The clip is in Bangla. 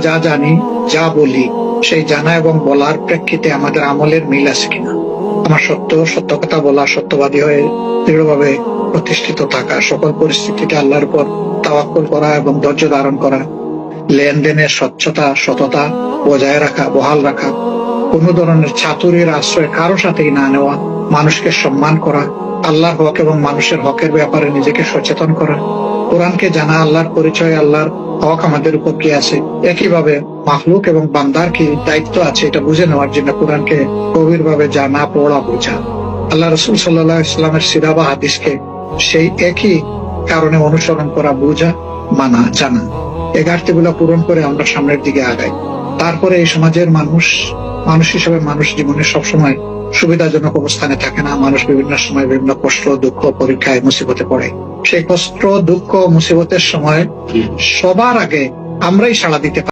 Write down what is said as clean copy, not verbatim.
যা জানি, যা বলি, সেই জানা এবং বলার প্রেক্ষিতে আমাদের আমলের মিল আছে কিনা। আমার সত্য কথা বলা, সত্যবাদী হয়ে দৃঢ়ভাবে প্রতিষ্ঠিত থাকা, সকল পরিস্থিতিতে আল্লাহর উপর তাওয়াক্কুল করা এবং ধৈর্য ধারণ করা, লেনদেনের স্বচ্ছতা, সততা বজায় রাখা, বহাল রাখা, কোন ধরনের চাতুরীর আশ্রয় কারো সাথেই না নেওয়া, মানুষকে সম্মান করা, আল্লাহর হক এবং মানুষের হকের ব্যাপারে নিজেকে সচেতন করা, কোরআনকে জানা, আল্লাহর পরিচয়, আল্লাহর হক আমাদের উপর কি আছে, একইভাবে মাখলুক এবং বান্দার কি দায়িত্ব আছে এটা বুঝে নেওয়ার জন্য কোরআনকে গভীরভাবে জানা, পড়া, বোঝা, আল্লাহ রসুল সাল্লাল্লাহু আলাইহি ওয়াসাল্লামের সিরা বা হাদিসকে সেই একই কারণে অনুসরণ করা, বোঝা, মানা, জানা, এই ঘাটতিগুলো পূরণ করে আমরা সামনের দিকে আগাই। তারপরে এই সমাজের মানুষ হিসেবে মানুষ জীবনে সবসময় সুবিধাজনক অবস্থানে থাকে না। মানুষ বিভিন্ন সময় বিভিন্ন কষ্ট, দুঃখ, পরীক্ষায়, মুসিবতে পড়ে। সেই কষ্ট, দুঃখ, মুসিবতের সময় সবার আগে আমরাই সাড়া দিতে পারি।